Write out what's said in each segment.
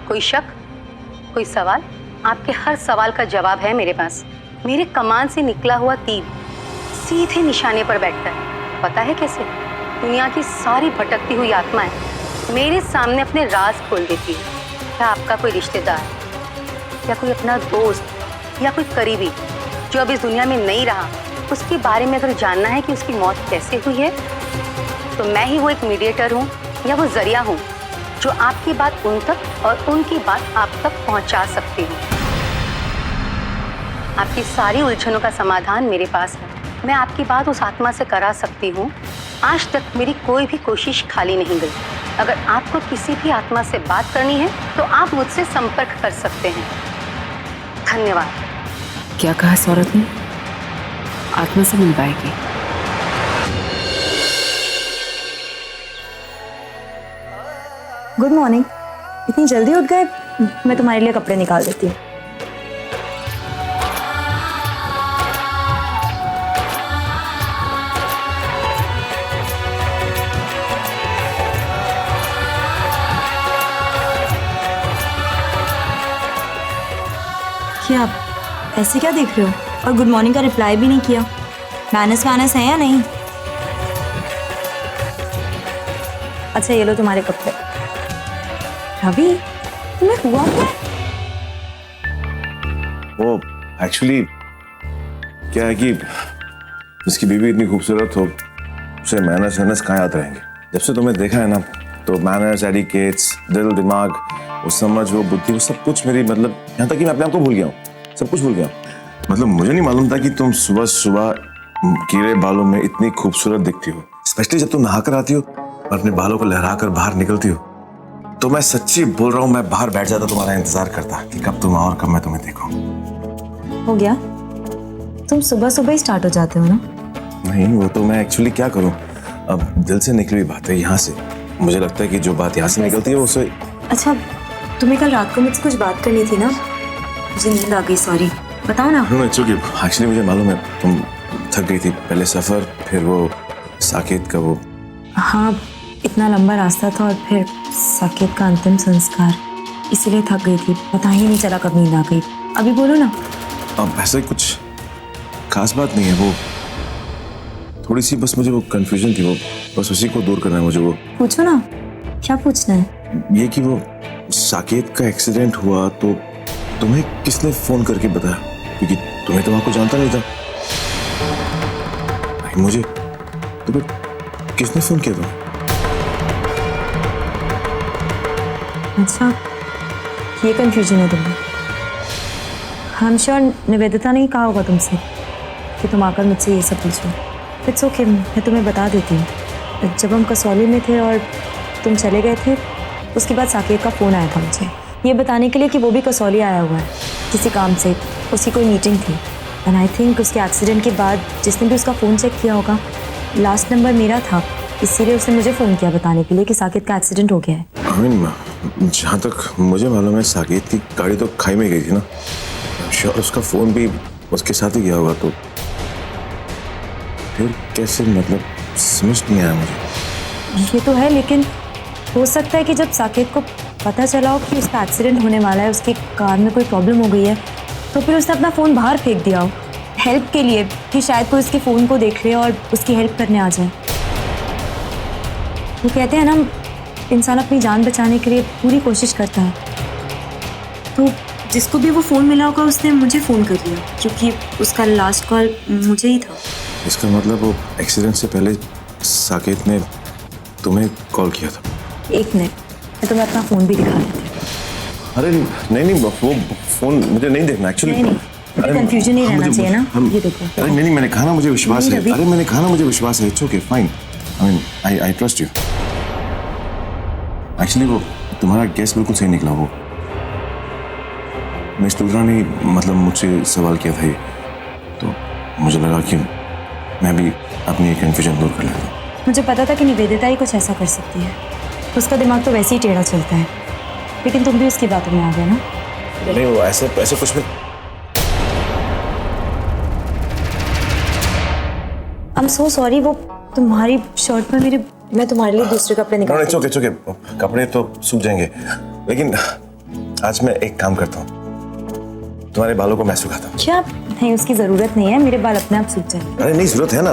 कोई शक, कोई सवाल? आपके हर सवाल का जवाब है मेरे पास। मेरे कमान से निकला हुआ तीर सीधे निशाने पर बैठता है। पता है कैसे? दुनिया की सारी भटकती हुई आत्माएं मेरे सामने अपने राज खोल देती है। क्या आपका कोई रिश्तेदार या कोई अपना दोस्त या कोई करीबी जो अब इस दुनिया में नहीं रहा, उसके बारे में अगर जानना है कि उसकी मौत कैसे हुई है, तो मैं ही वो एक मीडिएटर हूँ या वो जरिया हूँ जो आपकी बात उन तक और उनकी बात आप तक पहुँचा सकती हूँ। आपकी सारी उलझनों का समाधान मेरे पास है। मैं आपकी बात उस आत्मा से करा सकती हूँ। आज तक मेरी कोई भी कोशिश खाली नहीं गई। अगर आपको किसी भी आत्मा से बात करनी है तो आप मुझसे संपर्क कर सकते हैं। धन्यवाद। क्या कहा इस औरत ने? आत्मा से मिल पाएगी? Good morning. इतनी जल्दी उठ गए? मैं तुम्हारे लिए कपड़े निकाल देती हूँ। क्या ऐसे क्या देख रहे हो? और गुड मॉर्निंग का रिप्लाई भी नहीं किया। मैनस है या नहीं? अच्छा ये लो तुम्हारे कपड़े। रवि तुम्हें हुआ क्या? वो एक्चुअली क्या है कि उसकी बीवी इतनी खूबसूरत हो, उसे मैनर्स कहाँ याद रहेंगे। जब से तुम्हें देखा है ना, तो मैनर्स, एटिकेट्स, दिल, दिमाग, वो समझ, वो बुद्धि, वो सब कुछ मेरी, मतलब यहाँ तक कि मैं अपने आप को भूल गया हूँ, सब कुछ भूल गया हूँ। मतलब मुझे नहीं मालूम था कि तुम सुबह सुबह कीड़े बालों में इतनी खूबसूरत दिखती हो, स्पेशली जब तुम नहाकर आती हो और अपने बालों को लहराकर बाहर निकलती हो। तो मैं सच्ची बोल रहा हूँ, मैं बाहर बैठ जाता, तुम्हारा इंतजार करता कि कब तुम आओ और कब मैं तुम्हें देखूं। हो गया? तुम सुबह सुबह ही स्टार्ट हो जाते हो ना? नहीं, वो तो मैं एक्चुअली क्या करूं, अब दिल से निकली हुई बात है यहाँ से। मुझे लगता है कि जो बात यहाँ से निकलती है उसे। अच्छा तुम्हें कल रात को मुझसे कुछ बात करनी थी ना? मुझे नींद आ गई, सॉरी। बताओ ना। एक्चुअली मुझे मालूम है तुम थक गई थी, पहले सफर, फिर वो साकेत का वो। हाँ इतना लंबा रास्ता था और फिर साकेत का अंतिम संस्कार, इसीलिए थक गई थी। पता ही नहीं चला कब नींद आ गई। अभी बोलो ना। अब ऐसे कुछ खास बात नहीं है, वो थोड़ी सी बस मुझे वो कंफ्यूजन थी, वो बस उसी को दूर करना है मुझे। वो पूछो ना, क्या पूछना है? ये कि वो साकेत का एक्सीडेंट हुआ तो तुम्हें किसने फोन करके बताया? क्योंकि तुम्हें तो वहां को जानता नहीं था। नहीं, मुझे तुम्हें किसने फोन किया था? अच्छा ये कंफ्यूजन है तुम्हें? हम श्योर निवेदिता ने कहा होगा तुमसे कि तुम आकर मुझसे ये सब पूछो। इट्स ओके, मैं तुम्हें बता देती हूँ। जब हम कसौली में थे और तुम चले गए थे, उसके बाद साकेत का फ़ोन आया था मुझे ये बताने के लिए कि वो भी कसौली आया हुआ है किसी काम से। उसकी कोई मीटिंग थी एंड आई थिंक उसके एक्सीडेंट के बाद जिसने भी उसका फ़ोन चेक किया होगा, लास्ट नंबर मेरा था, इसीलिए उसने मुझे फ़ोन किया बताने के लिए कि साकेत का एक्सीडेंट हो गया है। जहाँ तक मुझे मालूम है साकेत की गाड़ी तो खाई में गई थी ना, श्योर उसका फ़ोन भी उसके साथ ही गया होगा। तो फिर कैसे, मतलब समझ नहीं आया मुझे। ये तो है, लेकिन हो सकता है कि जब साकेत को पता चला हो कि उसका एक्सीडेंट होने वाला है, उसकी कार में कोई प्रॉब्लम हो गई है, तो फिर उसने अपना फ़ोन बाहर फेंक दिया हो हेल्प के लिए, कि शायद कोई उसके फ़ोन को देख ले और उसकी हेल्प करने आ जाए। वो कहते हैं ना, इंसान अपनी जान बचाने के लिए पूरी कोशिश करता है। तो जिसको भी वो फ़ोन मिला होगा उसने मुझे फ़ोन कर लिया, क्योंकि उसका लास्ट कॉल मुझे ही था। इसका मतलब वो एक्सीडेंट से पहले साकेत ने तुम्हें कॉल किया था? एक मिनट, मैं तुम्हें अपना फ़ोन भी दिखा देती हूँ। अरे नहीं, वो फ़ोन मुझे नहीं देखना एक्चुअली। नहीं, कंफ्यूजन नहीं रहना चाहिए ना। ये देखो। अरे नहीं, मैंने कहा ना मुझे विश्वास है। अरे मैंने कहा ना मुझे विश्वास है। It's okay, fine, I mean I trust you. Actually वो तुम्हारा गेस बिल्कुल सही निकला। वो मिस टूलरा ने मतलब मुझसे सवाल किया था ये, तो मुझे लगा कि मैं भी अपनी कंफ्यूजन दूर कर लेता हूँ। मुझे पता था कि निवेदिता ही कुछ ऐसा कर सकती है, उसका दिमाग तो वैसे ही टेढ़ा चलता है, लेकिन तुम भी उसकी बातों में आ गए ना। नहीं, वो ऐसे कुछ भी। आई एम सो सॉरी, वो तुम्हारी शर्ट पर मैं तुम्हारे लिए दूसरे कपड़े निकाल। इट्स ओके, कपड़े तो सूख जाएंगे, लेकिन आज मैं एक काम करता हूँ, तुम्हारे बालों को मैं सुखाता हूँ। क्या? नहीं, उसकी जरूरत नहीं है, मेरे बाल अपने आप सूख जाएंगे। अरे नहीं, जरूरत है ना,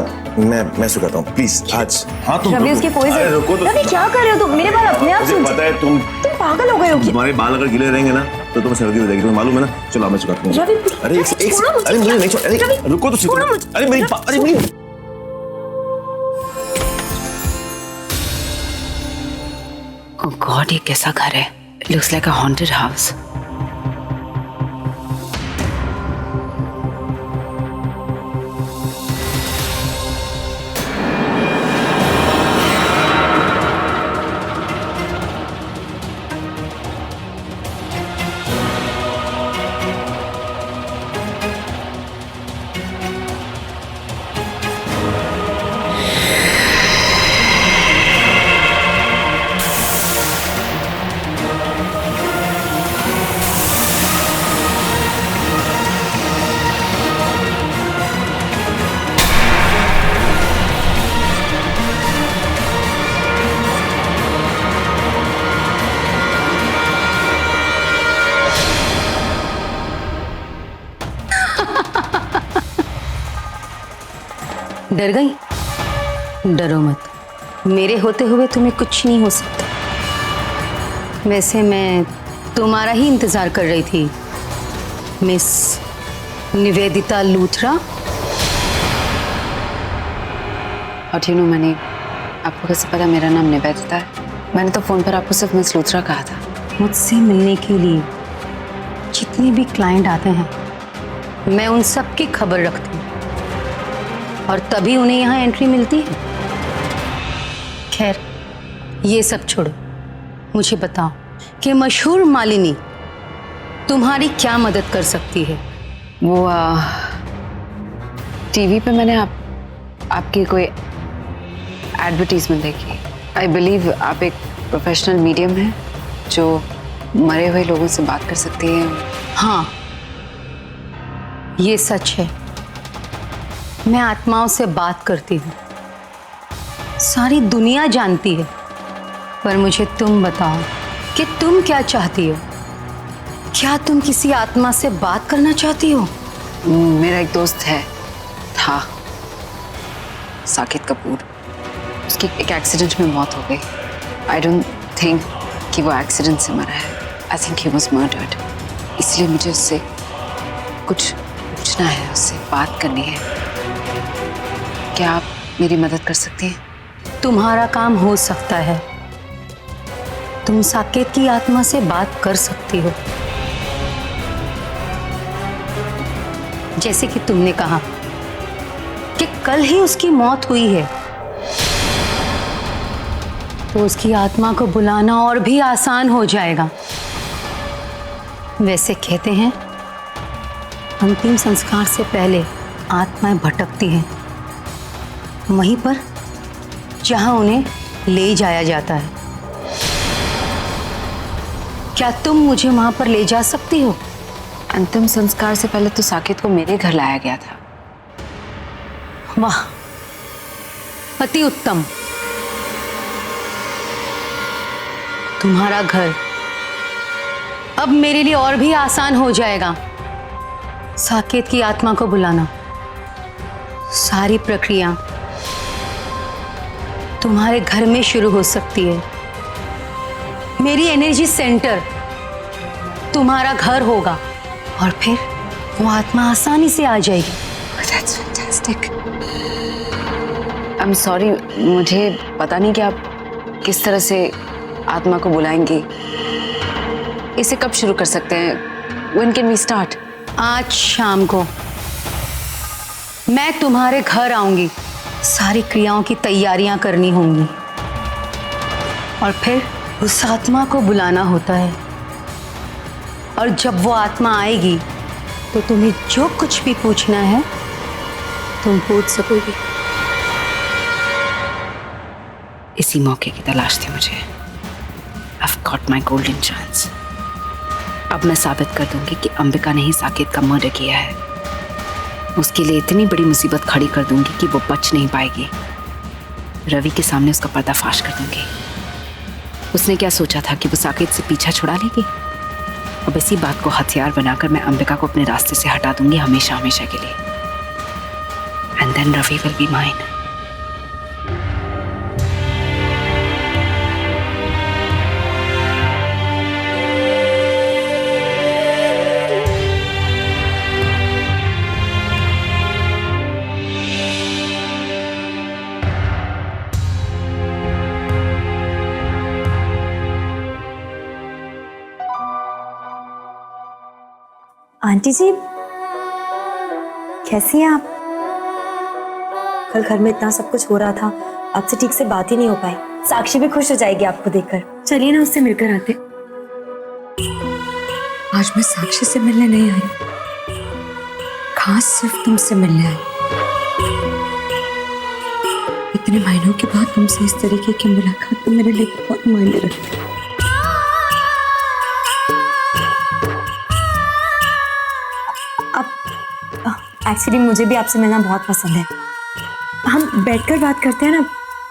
मैं सुखाता हूँ प्लीज आज। हाँ तुम रवि, रुको। उसकी कोई अरे रुको तो। रवि, क्या कर रहे हो तुम? मेरे बाल अपने आप मुझे सूख पता है तुम पागल हो गए हो क्या? तुम्हारे बाल अगर गीले रहेंगे ना तो तुम्हें सर्दी हो जाएगी, तुम्हें मालूम है ना। चलो मैं सुखाता हूँ। रवि, अरे एक छोड़ो मुझे। अरे मुझे नहीं छोड़, अरे रवि, रुको तो छोड़ो मुझे। अरे मेरी ओह गॉड, ये कैसा घर है? लुक्स लाइक अ हॉन्टेड हाउस। डर गई? डरो मत, मेरे होते हुए तुम्हें कुछ नहीं हो सकता। वैसे मैं तुम्हारा ही इंतजार कर रही थी, मिस निवेदिता लूथरा। और यू मैंने आपको कैसे पता मेरा नाम निवेदिता है? मैंने तो फोन पर आपको सिर्फ मिस लूथरा कहा था। मुझसे मिलने के लिए जितने भी क्लाइंट आते हैं मैं उन सब की खबर रखती हूँ और तभी उन्हें यहाँ एंट्री मिलती है। खैर ये सब छोड़ो, मुझे बताओ कि मशहूर मालिनी तुम्हारी क्या मदद कर सकती है? वो टीवी पे मैंने आपकी कोई एडवर्टीजमेंट देखी। आई बिलीव आप एक प्रोफेशनल मीडियम हैं जो मरे हुए लोगों से बात कर सकती है। हाँ, ये सच है। मैं आत्माओं से बात करती हूँ, सारी दुनिया जानती है। पर मुझे तुम बताओ कि तुम क्या चाहती हो? क्या तुम किसी आत्मा से बात करना चाहती हो? मेरा एक दोस्त था साकेत कपूर। उसकी एक एक्सीडेंट में मौत हो गई। आई डोंट थिंक कि वो एक्सीडेंट से मरा है। I think he was murdered. इसलिए मुझे उससे कुछ पूछना है, उससे बात करनी है। क्या आप मेरी मदद कर सकती हैं? तुम्हारा काम हो सकता है। तुम साकेत की आत्मा से बात कर सकती हो। जैसे कि तुमने कहा कि कल ही उसकी मौत हुई है, तो उसकी आत्मा को बुलाना और भी आसान हो जाएगा। वैसे कहते हैं अंतिम संस्कार से पहले आत्माएं भटकती हैं वहीं पर जहां उन्हें ले जाया जाता है। क्या तुम मुझे वहां पर ले जा सकती हो? अंतिम संस्कार से पहले तो साकेत को मेरे घर लाया गया था। वाह, अति उत्तम। तुम्हारा घर अब मेरे लिए और भी आसान हो जाएगा। साकेत की आत्मा को बुलाना, सारी प्रक्रिया तुम्हारे घर में शुरू हो सकती है। मेरी एनर्जी सेंटर तुम्हारा घर होगा और फिर वो आत्मा आसानी से आ जाएगी। That's fantastic. I'm sorry, मुझे पता नहीं कि आप किस तरह से आत्मा को बुलाएंगी। इसे कब शुरू कर सकते हैं? When can we start? आज शाम को मैं तुम्हारे घर आऊंगी। सारी क्रियाओं की तैयारियां करनी होंगी और फिर उस आत्मा को बुलाना होता है। और जब वो आत्मा आएगी तो तुम्हें जो कुछ भी पूछना है तुम पूछ सकोगी। इसी मौके की तलाश थी मुझे। I've got my golden chance. अब मैं साबित कर दूंगी कि अंबिका ने ही साकेत का मर्डर किया है। उसके लिए इतनी बड़ी मुसीबत खड़ी कर दूंगी कि वो बच नहीं पाएगी। रवि के सामने उसका पर्दाफाश कर दूंगी। उसने क्या सोचा था कि वो साकेत से पीछा छुड़ा लेगी? अब इसी बात को हथियार बनाकर मैं अंबिका को अपने रास्ते से हटा दूंगी हमेशा हमेशा के लिए। And then Ravi will be mine. Aunty ji, कैसी हैं आप? कल घर में इतना सब कुछ हो रहा था, आपसे ठीक से बात ही नहीं हो पाई। साक्षी भी खुश हो जाएगी आपको देखकर। चलिए ना उससे मिलकर आते। आज मैं साक्षी से मिलने नहीं आई, खास सिर्फ तुमसे मिलने आई। इतने महीनों के बाद तुमसे इस तरीके की मुलाकात तो मेरे लिए बहुत मायने रखती है। एक्चुअली मुझे भी आपसे मिलना बहुत पसंद है। हम बैठकर बात करते हैं ना,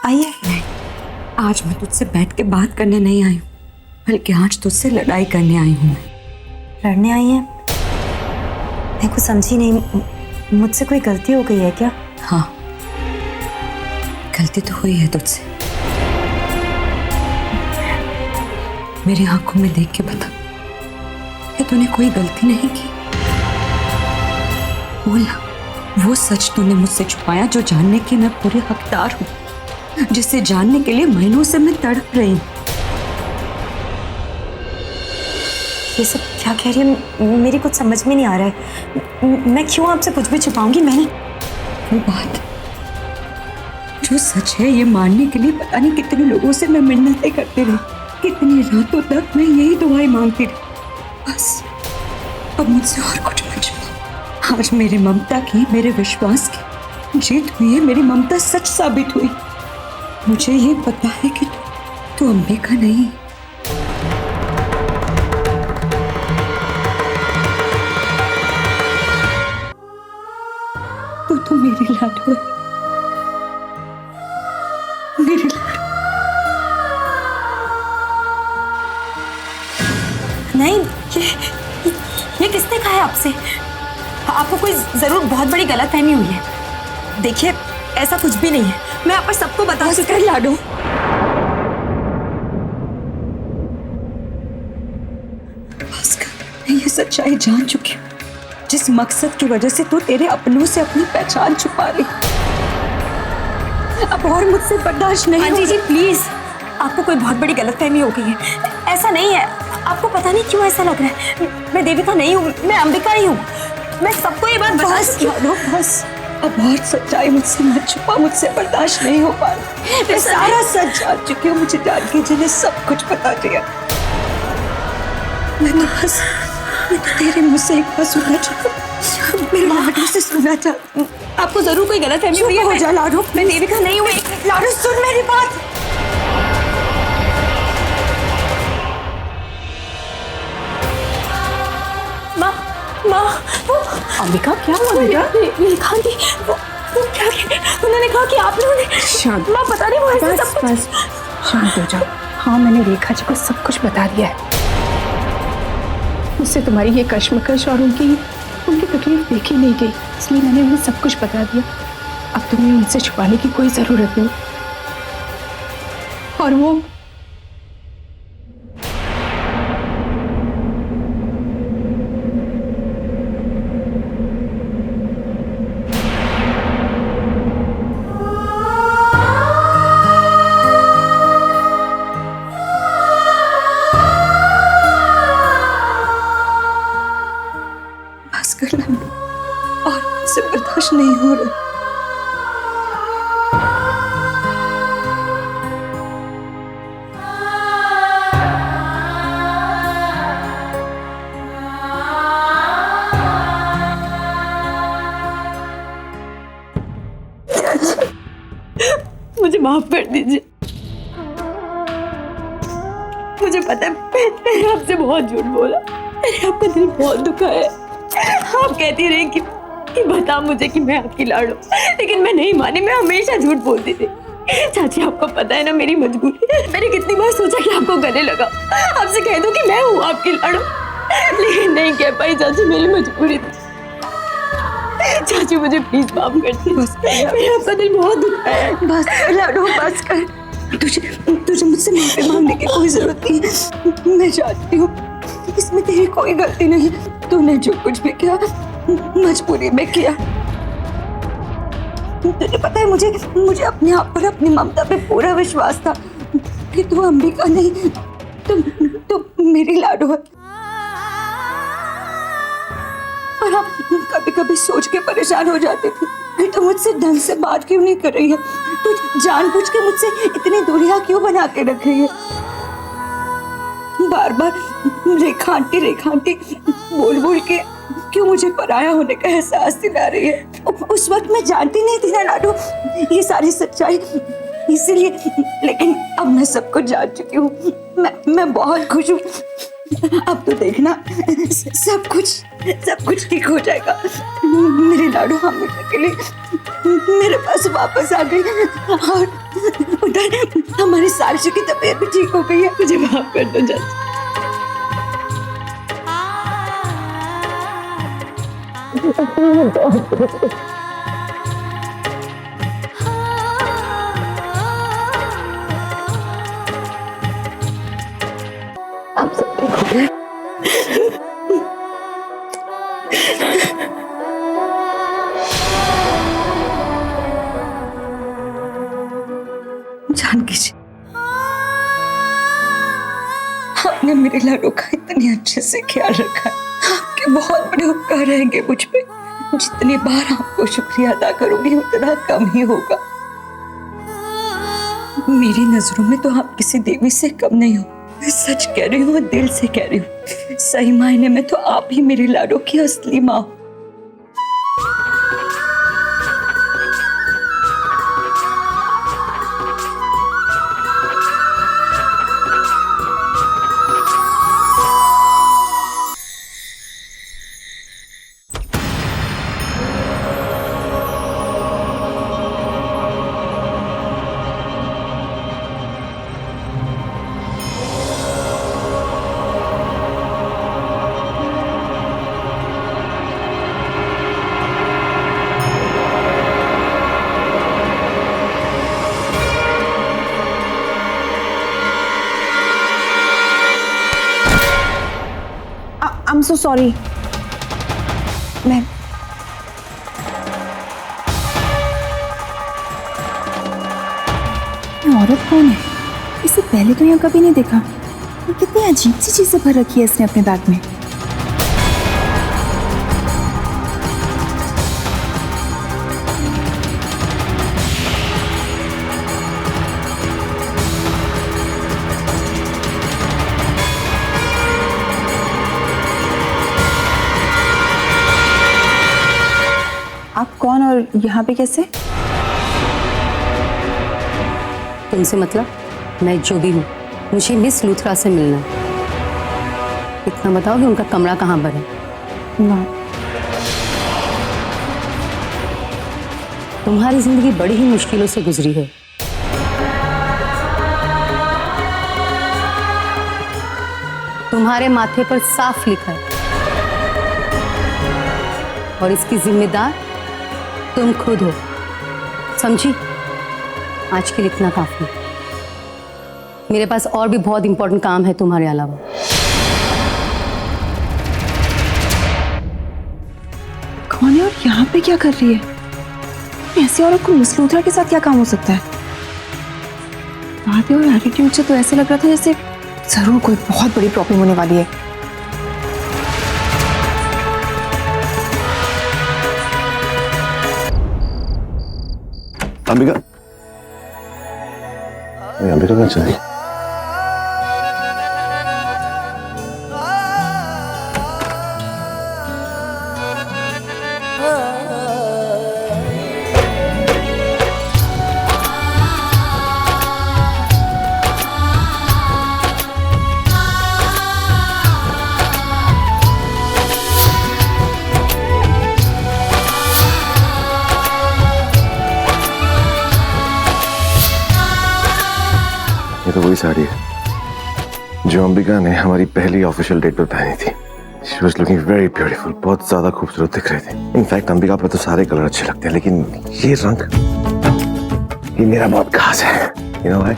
आइए। नहीं, आज मैं तुझसे बैठ के बात करने नहीं आई हूँ, बल्कि आज तुझसे लड़ाई करने आई हूँ। लड़ने आई हैं? मैं कुछ समझी नहीं, मुझसे कोई गलती हो गई है क्या? हाँ, गलती तो हुई है तुझसे। मेरी आंखों में देख के बता कि तूने कोई गलती नहीं की। बोला, वो सच तूने मुझसे छुपाया जो जानने की मैं पूरी हकदार हूं, जिसे जानने के लिए महीनों से मैं तड़प रही हूं। ये सब क्या कह रही है? मेरी कुछ समझ में नहीं आ रहा है। मैं क्यों आपसे कुछ भी छुपाऊंगी? मैंने वो बात जो सच है ये मानने के लिए पता नहीं कितने लोगों से मैं मिन्नतें करती रही, कितनी रातों तक मैं यही दुआएं मांगती रही। बस अब मुझसे और कुछ मत छुपा। आज मेरी ममता की, मेरे विश्वास की जीत हुई है। मेरी ममता सच साबित हुई। मुझे ये पता है कि तू अंबिका नहीं, तू मेरी लाडू है, मेरी लाडू। नहीं, ये किसने कहा है आपसे? आपको कोई जरूर बहुत बड़ी गलतफहमी हुई है। देखिए, ऐसा कुछ भी नहीं है। मैं आप पर सबको बता चुकी हूँ। लाडू, मैं ये सच्चाई जान चुकी हूँ, जिस मकसद की वजह से तू तेरे अपनों से अपनी पहचान छुपा रही। अब और मुझसे बर्दाश्त नहीं। आंटी जी प्लीज, आपको कोई बहुत बड़ी गलतफहमी हो गई है। ऐसा नहीं है। आपको पता नहीं क्यों ऐसा लग रहा है। मैं देविका नहीं हूँ, मैं अंबिका ही हूँ। मैं सबको ये बात बता चुकी हूँ। बस अब और सच्चाई मुझसे मत छुपा, मुझसे बर्दाश्त नहीं हो पा रहा। मैं सारा सच जान चुकी हूँ। मुझे जान के जिन्हें सब कुछ बता दिया। मैं तो तेरे मुंह से एक बार सुनना चाहती हूँ, मेरे लाडू से सुनना चाहती हूँ। आपको जरूर कोई गलतफहमी हुई है। हो जा लाडू, मैं देविका नहीं हूँ। लाडू सुन मेरी बात। माँ, वो अंबिका क्या हुआ बेटा? रेखा दी, वो क्या उन्होंने कहा कि आप लोगों ने। शांत, माँ पता नहीं वो ऐसे सब कुछ। बस शांत हो जाओ। हाँ, मैंने रेखा जी को सब कुछ बता दिया है। मुझसे तुम्हारी ये कश्मकश और उनकी तकलीफ देखी नहीं गई, इसलिए मैंने उन्हें सब कुछ बता दिया। अब तुम्हें उनसे छुपाने की कोई जरूरत नहीं। और वो और मुझसे बर्दाश्त नहीं हो रहा। मुझे माफ कर दीजिए। मुझे पता है मैंने आपसे बहुत झूठ बोला, मैंने आपका दिल बहुत दुखा है। आप कहती रही कि बता मुझे कि मैं आपकी लाडू, लेकिन मैं नहीं मानी। मैं हमेशा झूठ बोलती थी। चाची आपको पता है ना मेरी मजबूरी। मैंने कितनी बार सोचा कि आपको गले लगा, आपसे कह दूं कि मैं हूँ आपकी लाडू, लेकिन नहीं कह पाई चाची, मेरी मजबूरी थी। चाची मुझे प्लीज माफ कर दे, बस मेरा आपका दिल बहुत दुखता है। बस लाडो बस कर, तुझे मुझसे माफी मांगने की कोई जरूरत नहीं है। मैं जानती हूँ इसमें तेरी कोई गलती नहीं, तूने जो कुछ भी किया मजबूरी में किया। तुझे पता है मुझे अपने आप पर, अपनी ममता पे पूरा विश्वास था कि तू अंबिका नहीं, तुम मेरी लाडो है। और हाँ, कभी कभी सोच के परेशान हो जाती थी कि तू मुझसे ढंग से बात क्यों नहीं कर रही है, तू जानबूझ के मुझसे इतनी दूरियां क्यों बना के रख रही है, बार बार रेखा आंटी बोल बोल के क्यों मुझे पराया होने का एहसास दिला रही है। उस वक्त मैं जानती नहीं थी ना लाडो ये सारी सच्चाई, इसीलिए। लेकिन अब मैं सब कुछ जान चुकी हूँ, मैं बहुत खुश हूँ। अब तो देखना सब कुछ ठीक हो जाएगा। मेरी लाडो हमेशा के लिए मेरे पास वापस आ गई और उधर हमारी साक्षी की तबीयत भी ठीक हो गई है। मुझे माफ कर दो चाची। आप सब ठीक हो गए? जानकी जी, आपने मेरे लाडो का इतने अच्छे से ख्याल रखा है। आपके बहुत बड़े उपकार रहेंगे मुझ पे। जितनी बार आपको शुक्रिया अदा करूंगी उतना कम ही होगा। मेरी नजरों में तो आप किसी देवी से कम नहीं हो। मैं सच कह रही हूँ, दिल से कह रही हूँ। सही मायने में तो आप ही मेरी लाडो की असली माँ हो। I'm so sorry. मैं औरत कौन है? इसे पहले तो यहाँ कभी नहीं देखा। ये कितनी अजीब सी चीजें भर रखी है इसने अपने बैग में। आप कौन और यहाँ पे कैसे? तुमसे मतलब? मैं जो भी हूँ, मुझे मिस लूथरा से मिलना है। इतना बताओ कि उनका कमरा कहाँ पर है? ना, तुम्हारी जिंदगी बड़ी ही मुश्किलों से गुजरी है। तुम्हारे माथे पर साफ लिखा है और इसकी जिम्मेदार तुम खुद हो, समझी? आज के लिए इतना काफी। मेरे पास और भी बहुत इंपॉर्टेंट काम है तुम्हारे अलावा। कौन है और यहाँ पे क्या कर रही है? ऐसी औरत को मिस लूथरा के साथ क्या काम हो सकता है? बातें और एटीट्यूड से तो ऐसे लग रहा था जैसे जरूर कोई बहुत बड़ी प्रॉब्लम होने वाली है। अंबिका, अंबिका कहाँ चली? ये तो वही साड़ी है जो अंबिका ने हमारी पहली ऑफिशियल डेट पर पहनी थी। She was looking very beautiful. बहुत ज्यादा खूबसूरत दिख रही थी. In fact, अंबिका पर तो सारे कलर अच्छे लगते हैं, लेकिन ये रंग, ये मेरा बहुत खास है. You know why?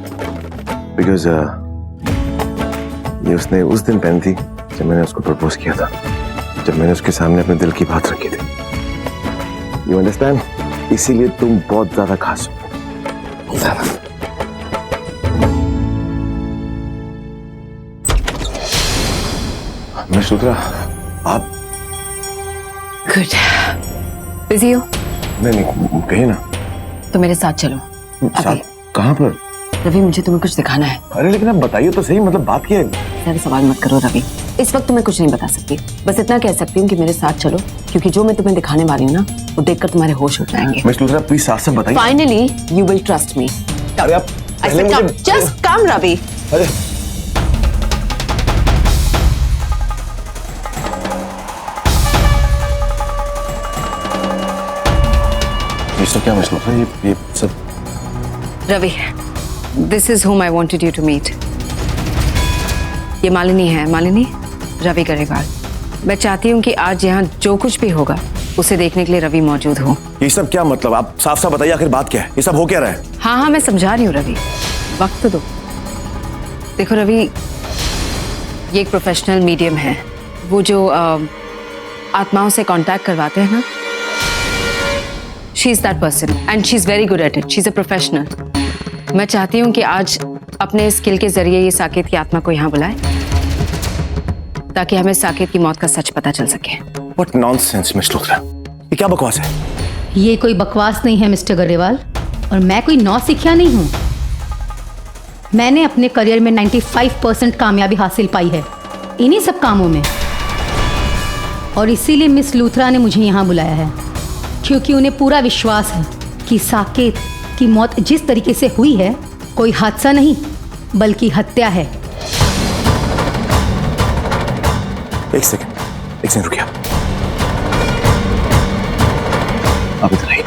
Because ये उसने उस दिन पहनी थी जब मैंने उसको प्रपोज किया था, जब मैंने उसके सामने अपने दिल की बात रखी थी. You understand? इसीलिए तुम बहुत ज्यादा खास हो. ज्यादा. मिस लूथरा, आप गुड। बिजी हो? नहीं कहीं ना. तो मेरे साथ चलो। साथ कहाँ पर? रवि, मुझे तुम्हें कुछ दिखाना है। अरे लेकिन आप बताइए तो सही, मतलब बात क्या है? ज्यादा सवाल मत करो रवि, इस वक्त तुम्हें कुछ नहीं बता सकती। बस इतना कह सकती हूँ कि मेरे साथ चलो, क्योंकि जो मैं तुम्हें दिखाने वाली हूँ ना, वो देखकर तुम्हारे होश उड़ जाएंगे। मिस लूथरा, प्लीज साफ साफ बताइए। Finally you will trust me. अरे आप जस्ट कम रवि। अरे ये सब क्या मिस लूथरा, ये सब? Ravi, this is whom I wanted you to meet. ये मालिनी है, मालिनी, रवि गरेवाल। मैं चाहती हूँ कि आज यहाँ जो कुछ भी होगा उसे देखने के लिए रवि मौजूद हो। ये सब क्या मतलब? आप साफ साफ बताइए, आखिर बात क्या है? ये सब हो क्या रहा है? हाँ, मैं समझा रही हूँ रवि, वक्त तो दो। देखो रवि, ये एक प्रोफेशनल मीडियम है, वो जो आत्माओं से कांटेक्ट करवाते हैं ना, she is that person and she is very good at it. She is a professional. मैं चाहती हूँ कि आज अपने स्किल के जरिए ये साकेत की आत्मा को यहाँ बुलाए, ताकि हमें साकेत की मौत का सच पता चल सके। What nonsense, मिस लूथरा, ये क्या बकवास है? ये कोई बकवास नहीं है मिस्टर गरेवाल, और मैं कोई नौसिखिया नहीं हूँ। मैंने अपने करियर में 95% कामयाबी हासिल पाई है इन्हीं सब कामों में, और इसीलिए मिस लूथरा ने मुझे यहाँ बुलाया है, क्योंकि उन्हें पूरा विश्वास है कि साकेत की मौत जिस तरीके से हुई है, कोई हादसा नहीं बल्कि हत्या है। एक सेकंड रुकिए। आप इधर आइए।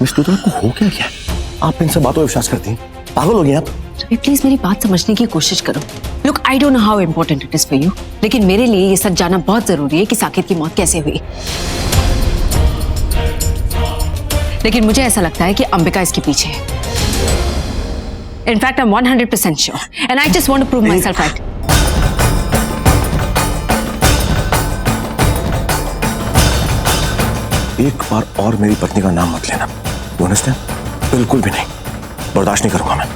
मिस लूथरा, आपको हो क्या गया? आप इन सब बातों पर विश्वास करती हैं? पागल हो गई आप? रवि, प्लीज मेरी बात समझने की कोशिश करो। Look, I don't know how important it is for you, लेकिन मेरे लिए ये सच जानना बहुत जरूरी है कि साकेत की मौत कैसे हुई। लेकिन मुझे ऐसा लगता है कि अंबिका इसके पीछे है। In fact I am 100% sure and I just want to prove myself right. एक बार और मेरी पत्नी का नाम मत लेना, यू अंडरस्टैंड? बिल्कुल भी नहीं, बर्दाश्त नहीं करूंगा मैं।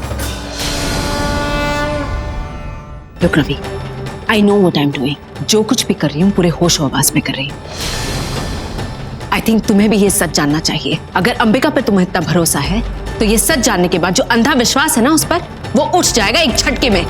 Look Ravi, I know what I am doing. जो कुछ भी कर रही हूँ पूरे होश आवाज में कर रही हूँ। आई थिंक तुम्हें भी ये सच जानना चाहिए। अगर अंबिका पर तुम्हें इतना भरोसा है, तो ये सच जानने के बाद जो अंधा विश्वास है ना उस पर, वो उठ जाएगा एक झटके में।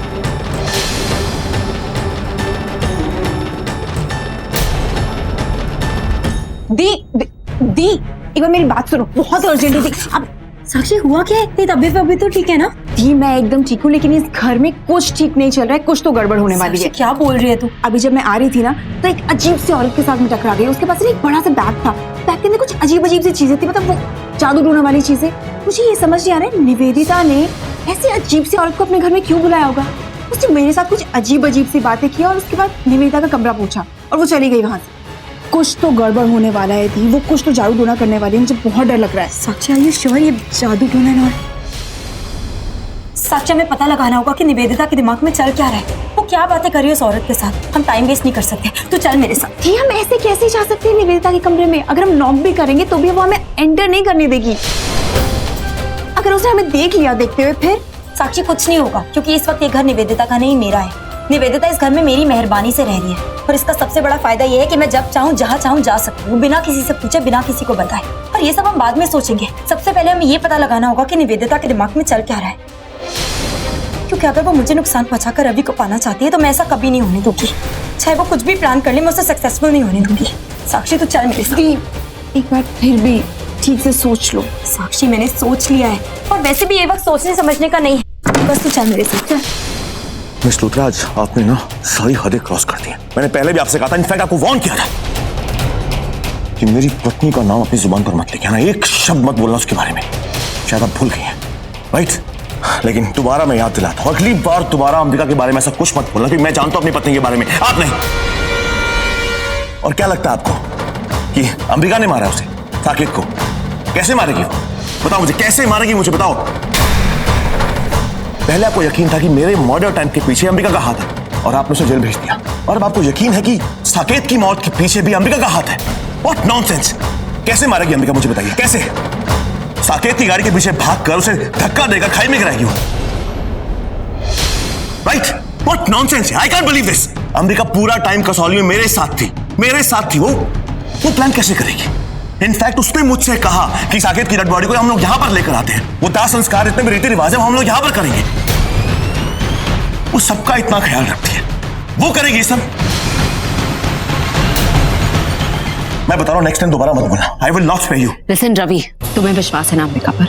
दी एक बार मेरी बात सुनो, बहुत अर्जेंट है। अब साक्षी, हुआ क्या है? तेरी तबीयत अभी तो ठीक है ना? दी, मैं एकदम ठीक हूँ, लेकिन इस घर में कुछ ठीक नहीं चल रहा है, कुछ तो गड़बड़ होने वाली है। क्या बोल रही है तू? अभी जब मैं आ रही थी ना, तो एक अजीब सी औरत के साथ में टकरा गई। उसके पास एक बड़ा सा बैग था, बैग के अंदर कुछ अजीब अजीब सी चीजें थी, मतलब वो जादू टोना वाली चीजें। मुझे ये समझ नहीं आ रहा है, निवेदिता ने ऐसी अजीब सी औरत को अपने घर में क्यों बुलाया होगा? उसने मेरे साथ कुछ अजीब सी बातें की और उसके बाद निवेदिता का कमरा पूछा और वो चली गई वहां से। कुछ तो गड़बड़ होने वाला है दी, वो कुछ तो जादू टोना करने वाली है। मुझे बहुत डर लग रहा है। साक्षी, आर यू श्योर ये जादू टोना है? साक्षी, हमें पता लगाना होगा कि निवेदिता के दिमाग में चल क्या रहा है। वो क्या बातें कर रही है उस औरत के साथ। हम टाइम वेस्ट नहीं कर सकते, तू चल मेरे साथ। दी, हम ऐसे कैसे जा सकते हैं निवेदिता के कमरे में? अगर हम नॉक भी करेंगे तो भी वो हमें एंटर नहीं करने देगी। अगर उसने हमें देख लिया देखते हुए फिर? साक्षी, कुछ नहीं होगा, क्योंकि इस वक्त ये घर निवेदिता का नहीं, मेरा है। निवेदिता इस घर में मेरी मेहरबानी से रह रही है, और इसका सबसे बड़ा फायदा ये है कि मैं जब चाहूँ जहाँ चाहूँ जा सकती हूँ, बिना किसी से पूछे, बिना किसी को बताए। और ये सब हम बाद में सोचेंगे। सबसे पहले हमें ये पता लगाना होगा कि निवेदिता के दिमाग में चल क्या रहा है, क्योंकि अगर वो मुझे नुकसान पहुंचाकर रवि को पाना चाहती है तो मैं ऐसा कभी नहीं होने दूंगी। चाहे वो कुछ भी प्लान कर ले, मैं उसे सक्सेसफुल नहीं होने दूंगी। साक्षी, तू चल मेरे साथ। एक बार फिर भी ठीक से सोच लो। साक्षी, मैंने सोच लिया है, और वैसे भी ये वक्त सोचने समझने का नहीं है। बस तू चल मेरे साथ। चल। मिस लूथरा, आज आपने ना सारी हदें क्रॉस कर दी हैं। मैंने पहले भी आपसे कहा था, इनफैक्ट आपको वार्न किया था कि मेरी पत्नी का नाम अपनी जुबान पर मत लेके आना, एक शब्द मत बोलना उसके बारे में। शायद आप भूल गई हैं, राइट? लेकिन दोबारा मैं याद दिलाता हूं, अगली बार दोबारा अंबिका के बारे में ऐसा कुछ मत बोलना, क्योंकि मैं जानता हूं अपनी पत्नी के बारे में, आप नहीं। और क्या लगता है आपको कि अंबिका ने मारा उसे, साकेत को? कैसे मारेगी वो? बताओ मुझे, कैसे मारेगी मुझे बताओ। पहले आपको यकीन था कि मेरे मर्डर टाइम के पीछे अंबिका का हाथ है और आपने उसे जेल भेज दिया, और अब आपको यकीन है कि साकेत की मौत के पीछे भी अंबिका का हाथ है। What nonsense! कैसे मारेगी अंबिका मुझे बताइए, कैसे? साकेत की गाड़ी के पीछे भागकर उसे धक्का देकर खाई में गिराएगी वो, right? What nonsense! I can't believe this. Ambika पूरा टाइम कसौली में मेरे साथ थी। वो प्लान कैसे करेगी? इनफैक्ट उसने मुझसे कहा कि साकेत की डेड बॉडी को हम लोग यहां पर लेकर आते हैं, वो दाह संस्कार इतने रीति रिवाज है, हम लोग यहां पर करेंगे। वो सबका इतना ख्याल रखती है, वो करेगी सब। मैं बता रहा हूं, नेक्स्ट टाइम दोबारा मत बोलना। I will not spare you. Listen Ravi, तुम्हें विश्वास है ना अंबिका पर,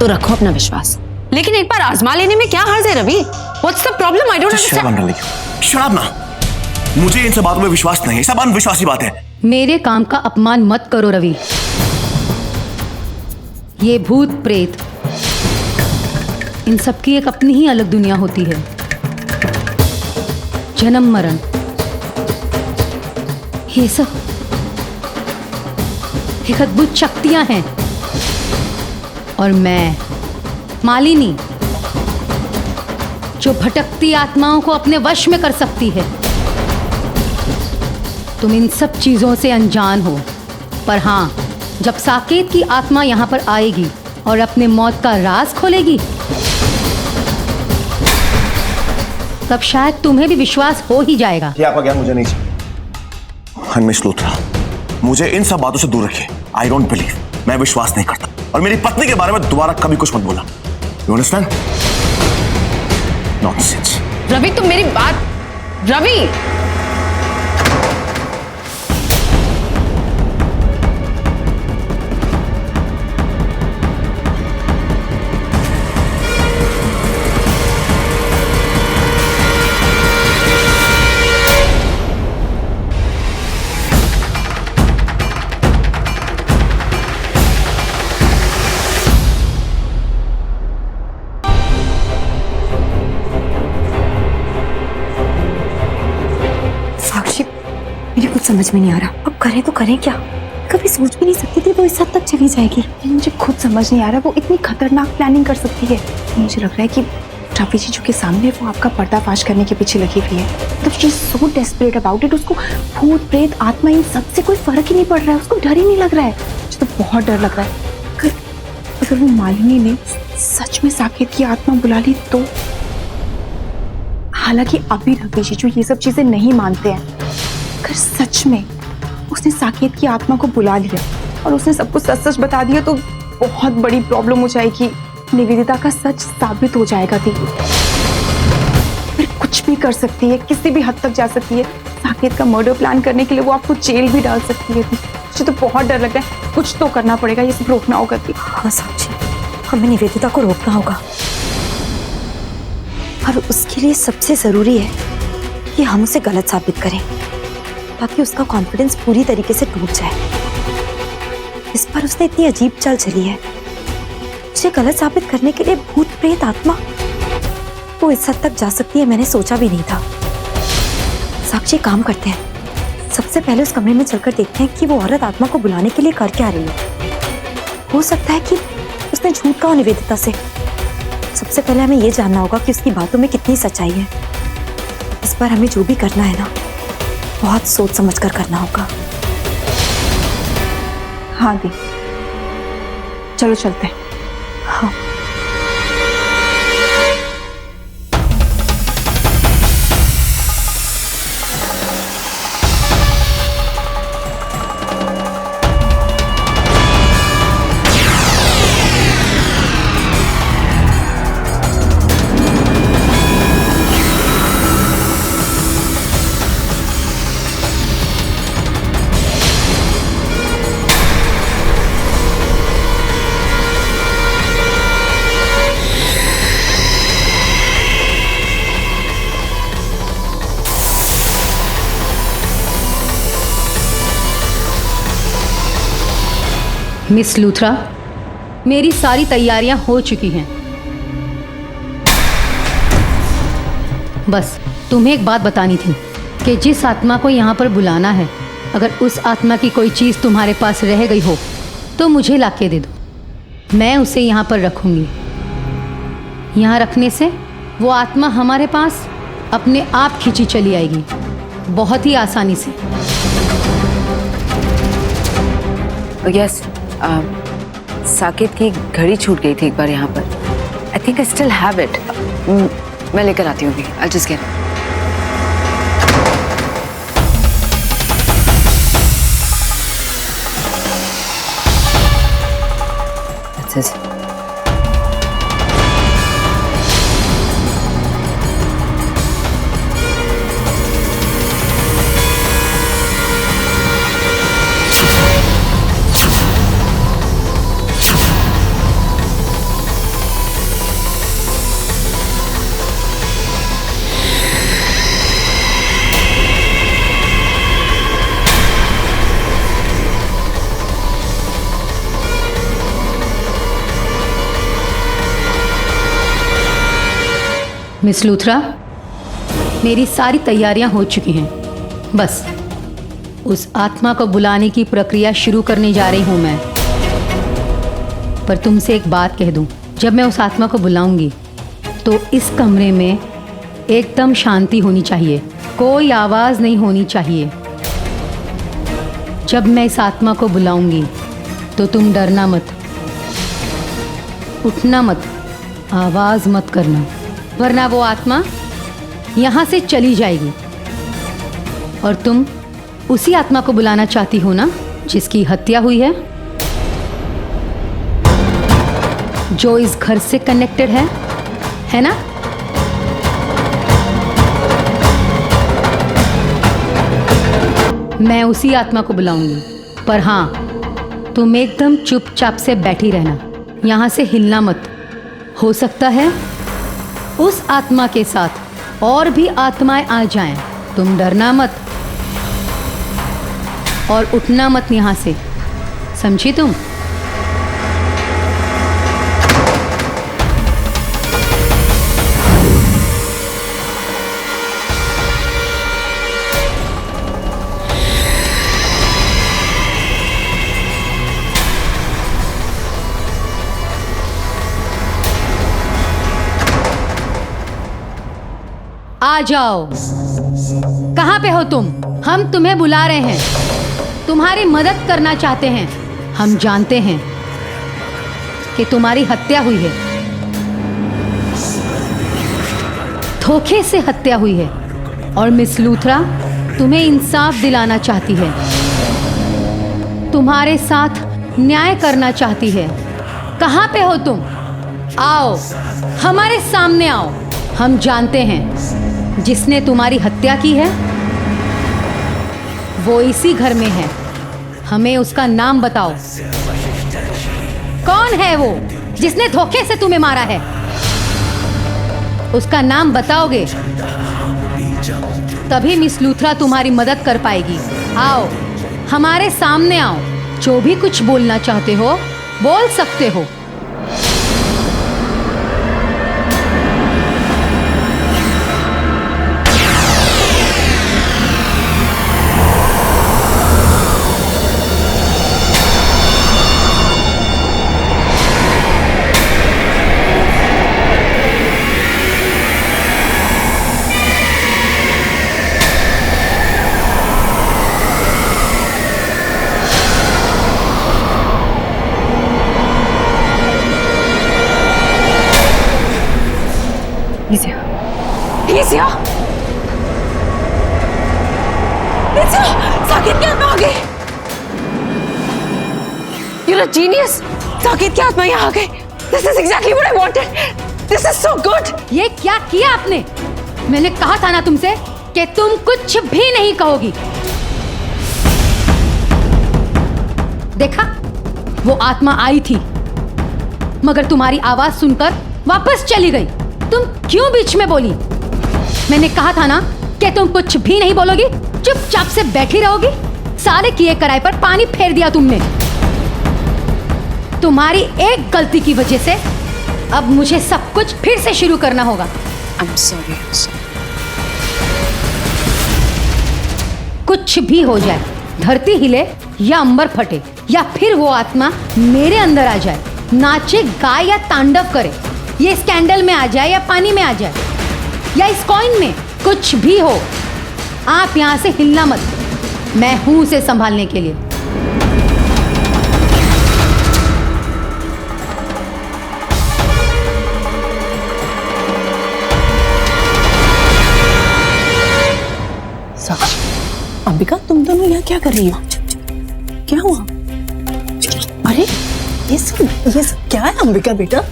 तो रखो अपना विश्वास, लेकिन एक बार आजमा लेने में क्या हर्ज है Ravi? What's the problem? I don't understand. शराब ना, मुझे इन सब बातों में विश्वास नहीं है, सब अनविश्वासी बात है। मेरे काम का अपमान मत करो रवि। ये भूत प्रेत, इन सबकी एक अपनी ही अलग दुनिया होती है। जन्म मरण, ये सब एक अद्भुत शक्तियां हैं, और मैं मालिनी, जो भटकती आत्माओं को अपने वश में कर सकती है। तुम इन सब चीजों से अनजान हो, पर हाँ, जब साकेत की आत्मा यहाँ पर आएगी और अपने मौत का राज खोलेगी, तब शायद तुम्हें भी विश्वास हो ही जाएगा। क्या आपका ज्ञान मुझे नहीं चाहिए। मिस लूथरा, मुझे इन सब बातों से दूर रखिए। आई डोंट बिलीव, मैं विश्वास नहीं करता, और मेरी पत्नी के बारे में दोबारा कभी कुछ मत बोला। You understand? नॉनसेंस। रवि तुम मेरी बात, रवि समझ में नहीं आ रहा, अब करें तो करें क्या? कभी सोच भी नहीं सकती थी वो इस हद तक चली जाएगी। मुझे खुद समझ नहीं आ रहा वो इतनी खतरनाक प्लानिंग कर सकती है। मुझे लग रहा है कि रवि जीजू के सामने वो आपका पर्दाफाश करने के पीछे लगी हुई है। मतलब she is so desperate about it. उसको भूत प्रेत आत्मा इन सबसे कोई फर्क ही नहीं पड़ रहा है, उसको डर ही नहीं लग रहा है। मुझे तो बहुत डर लग रहा है। अगर वो मालिनी ने सच में साकेत की आत्मा बुला ली तो? हालांकि अभी रवि जीजू ये सब चीजें नहीं मानते हैं, अगर सच में उसने साकेत की आत्मा को बुला लिया और उसने सबको सच सच बता दिया तो बहुत बड़ी प्रॉब्लम हो जाएगी। निवेदिता का सच साबित हो जाएगा दी। फिर कुछ भी कर सकती है, किसी भी हद तक जा सकती है। साकेत का मर्डर प्लान करने के लिए वो आपको जेल भी डाल सकती है। मुझे तो बहुत डर लग रहा है, कुछ तो करना पड़ेगा, ये सब रोकना होगा। हाँ साक्षी, हमें निवेदिता को रोकना होगा, और उसके लिए सबसे जरूरी है कि हम उसे गलत साबित करें, ताकि उसका कॉन्फिडेंस पूरी तरीके से टूट जाए। इस पर उसने इतनी अजीब चाल चली है। उसे गलत साबित करने के लिए भूत प्रेत आत्मा, वो इस हद तक जा सकती है मैंने सोचा भी नहीं था। साक्षी, काम करते हैं, सबसे पहले उस कमरे में चलकर देखते हैं कि वो औरत आत्मा को बुलाने के लिए कर क्या रही है। हो सकता है कि उसने झूठ कहा निवेदिता से। सबसे पहले हमें ये जानना होगा कि उसकी बातों में कितनी सच्चाई है। इस पर हमें जो भी करना है ना, बहुत सोच समझ कर करना होगा। हाँ दी, चलो चलते हैं। हाँ। मिस लूथरा, मेरी सारी तैयारियां हो चुकी हैं। बस तुम्हें एक बात बतानी थी कि जिस आत्मा को यहाँ पर बुलाना है, अगर उस आत्मा की कोई चीज़ तुम्हारे पास रह गई हो तो मुझे लाके दे दो, मैं उसे यहाँ पर रखूँगी। यहाँ रखने से वो आत्मा हमारे पास अपने आप खींची चली आएगी, बहुत ही आसानी से। यस, साकेत की घड़ी छूट गई थी एक बार यहाँ पर। I think I still have it. मैं लेकर आती हूँ अभी। I just get. That's it. Miss Luthra, मेरी सारी तैयारियां हो चुकी हैं। बस उस आत्मा को बुलाने की प्रक्रिया शुरू करने जा रही हूं मैं। पर तुमसे एक बात कह दूं, जब मैं उस आत्मा को बुलाऊंगी तो इस कमरे में एकदम शांति होनी चाहिए, कोई आवाज़ नहीं होनी चाहिए। जब मैं इस आत्मा को बुलाऊंगी तो तुम डरना मत, उठना मत, आवाज़ मत करना, वरना वो आत्मा यहाँ से चली जाएगी। और तुम उसी आत्मा को बुलाना चाहती हो ना जिसकी हत्या हुई है, जो इस घर से कनेक्टेड है ना? मैं उसी आत्मा को बुलाऊंगी। पर हाँ, तुम एकदम चुपचाप से बैठी रहना, यहाँ से हिलना मत। हो सकता है उस आत्मा के साथ और भी आत्माएं आ जाएं, तुम डरना मत और उठना मत यहाँ से, समझी तुम? आ जाओ। कहाँ पे हो तुम? हम तुम्हें बुला रहे हैं, तुम्हारी मदद करना चाहते हैं। हम जानते हैं कि तुम्हारी हत्या हुई है, धोखे से हत्या हुई है, और मिस लूथरा तुम्हें इंसाफ दिलाना चाहती है, तुम्हारे साथ न्याय करना चाहती है। कहाँ पे हो तुम? आओ, हमारे सामने आओ। हम जानते हैं जिसने तुम्हारी हत्या की है वो इसी घर में है। हमें उसका नाम बताओ। कौन है वो जिसने धोखे से तुम्हें मारा है? उसका नाम बताओगे तभी मिस लूथरा तुम्हारी मदद कर पाएगी। आओ, हमारे सामने आओ। जो भी कुछ बोलना चाहते हो बोल सकते हो। Isia! साकेत की आत्मा आ गई। You're a genius! साकेत की आत्मा यहाँ आ गई। This is exactly what I wanted. This is so good. ये क्या किया आपने? मैंने कहा था ना तुमसे कि तुम कुछ भी नहीं कहोगी। देखा, वो आत्मा आई थी मगर तुम्हारी आवाज सुनकर वापस चली गई। तुम क्यों बीच में बोली? मैंने कहा था ना कि तुम कुछ भी नहीं बोलोगी, चुपचाप से बैठी रहोगी। सारे किए कराए पर पानी फेर दिया तुमने। तुम्हारी एक गलती की वजह से अब मुझे सब कुछ फिर से शुरू करना होगा। I'm sorry. कुछ भी हो जाए, धरती हिले या अंबर फटे या फिर वो आत्मा मेरे अंदर आ जाए, नाचे गाए या तांडव करे, ये इस कैंडल में आ जाए या पानी में आ जाए या इस कॉइन में, कुछ भी हो, आप यहां से हिलना मत। मैं हूं उसे संभालने के लिए। साक्षी, अंबिका, तुम दोनों यहाँ क्या कर रही हो? क्या हुआ? अरे ये सब क्या है अंबिका बेटा?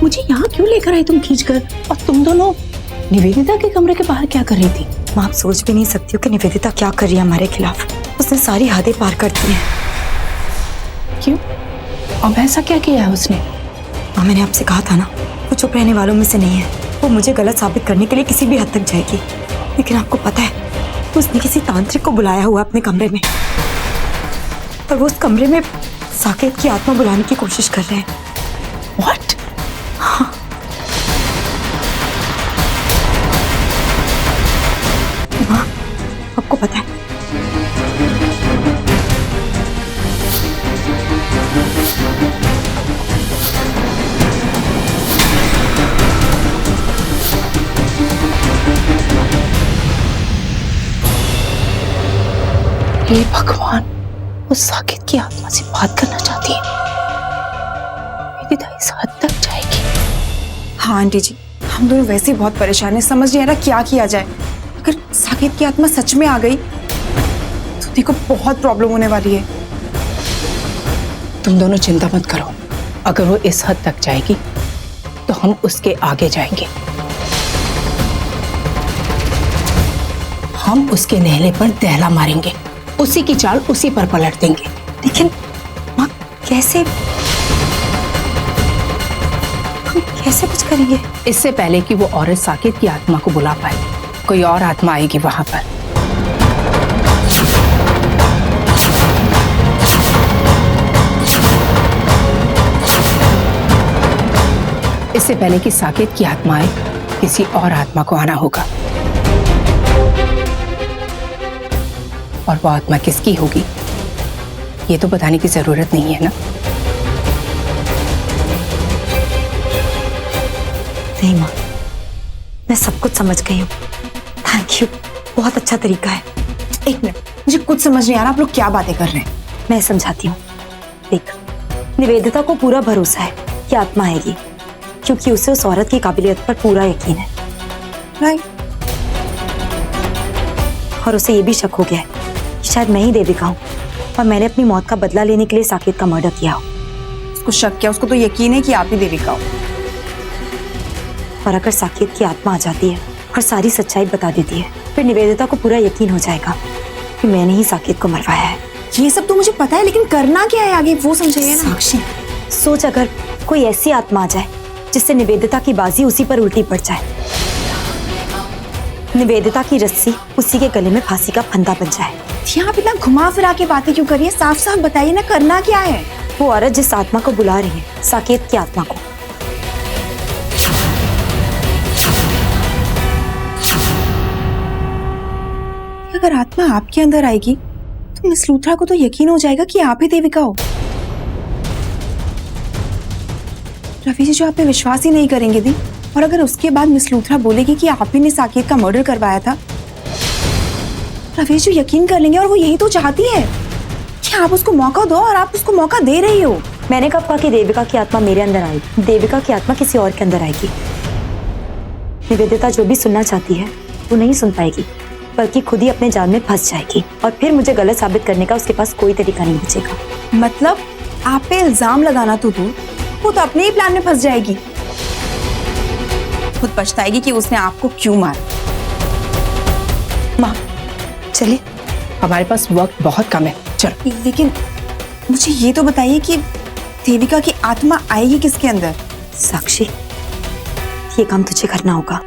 मुझे यहाँ क्यों लेकर आई तुम खींचकर? और तुम दोनों निवेदिता के कमरे के बाहर क्या कर रही थी? माँ, आप सोच भी नहीं सकती हो कि निवेदिता क्या कर रही है हमारे खिलाफ। उसने सारी हदें पार कर दी हैं। क्यों? अब ऐसा क्या किया है उसने? माँ, मैंने आपसे कहा था ना, वो चुप रहने वालों में से नहीं है। वो मुझे गलत साबित करने के लिए किसी भी हद तक जाएगी। लेकिन आपको पता है, उसने किसी तांत्रिक को बुलाया हुआ अपने कमरे में, और वो उस कमरे में साकेत की आत्मा बुलाने की कोशिश कर रहे हैं। What? हाँ। माँ, आपको पता है, हे भगवान, वो साकेत की आत्मा से बात करना चाहती है। निवेदिता इस हद तक जाएगी? हाँ आंटी जी, हम दोनों वैसे ही बहुत परेशान हैं, समझ नहीं आ रहा क्या किया जाए। अगर साकेत की आत्मा सच में आ गई तो देखो बहुत प्रॉब्लम होने वाली है। तुम दोनों चिंता मत करो, अगर वो इस हद तक जाएगी तो हम उसके आगे जाएंगे। हम उसके नेहले पर दहला मारेंगे, उसी की चाल उसी पर पलट देंगे। लेकिन माँ, कैसे, हम कैसे कुछ करेंगे? इससे पहले कि वो औरत साकेत की आत्मा को बुला पाए, कोई और आत्मा आएगी वहां पर। इससे पहले कि साकेत की आत्मा आए, किसी और आत्मा को आना होगा। और वो आत्मा किसकी होगी ये तो बताने की जरूरत नहीं है ना? नहीं माँ, मैं सब कुछ समझ गई हूँ। थैंक यू, बहुत अच्छा तरीका है। एक मिनट, मुझे कुछ समझ नहीं आ रहा आप लोग क्या बातें कर रहे हैं। मैं समझाती हूँ। देख, निवेदिता को पूरा भरोसा है कि आत्मा आएगी, क्योंकि उसे उस औरत की काबिलियत पर पूरा यकीन है। राइट। और उसे ये भी शक हो गया है कि शायद मैं ही देविका हूँ और मैंने अपनी मौत का बदला लेने के लिए साकेत का मर्डर किया हो। उसको शक किया, उसको तो यकीन है कि आप ही देविका हो। और अगर साकेत की आत्मा आ जाती है और सारी सच्चाई बता देती है, फिर निवेदिता को पूरा यकीन हो जाएगा कि मैंने ही साकेत को मरवाया है। ये सब तो मुझे पता है, लेकिन करना क्या है आगे वो समझाइए ना। साक्षी, सोच अगर कोई ऐसी आत्मा आ जाए जिससे निवेदिता की बाजी उसी पर उल्टी पड़ जाए, निवेदिता की रस्सी उसी के गले में फांसी का फंदा बन जाए। आप इतना घुमा फिरा के बातें क्यों करिए? साफ साफ बताइए ना, करना क्या है? वो औरत जिस आत्मा को बुला रही है, साकेत की आत्मा को, अगर आत्मा आपके अंदर आएगी तो मिस लूथरा को तो यकीन हो जाएगा कि आप ही देविका हो। रवि जी जो आप पे विश्वास ही नहीं करेंगे दी, और अगर उसके बाद मिस लूथरा बोलेगी कि आप ही ने साकेत का मर्डर करवाया था, रवि जी यकीन कर लेंगे। और वो यही तो चाहती है कि आप उसको मौका दो, और आप उसको मौका दे रही हो। मैंने कब कहा कि देविका की आत्मा मेरे अंदर आएगी? देविका की आत्मा किसी और के अंदर आएगी। निवेदिता जो भी सुनना चाहती है वो नहीं सुन पाएगी, बल्कि खुद ही अपने जाल में फंस जाएगी, और फिर मुझे गलत साबित करने का उसके पास कोई तरीका नहीं बचेगा। मतलब आप पे इल्जाम लगाना तो दूर, वो तो अपने ही प्लान में फंस जाएगी। खुद पछताएगी कि उसने आपको क्यों मारा। माँ चलिए, हमारे पास वक्त बहुत कम है, चलो। लेकिन मुझे ये तो बताइए कि देविका की आत्मा आएगी किसके अंदर? साक्षी, ये काम तुझे करना होगा।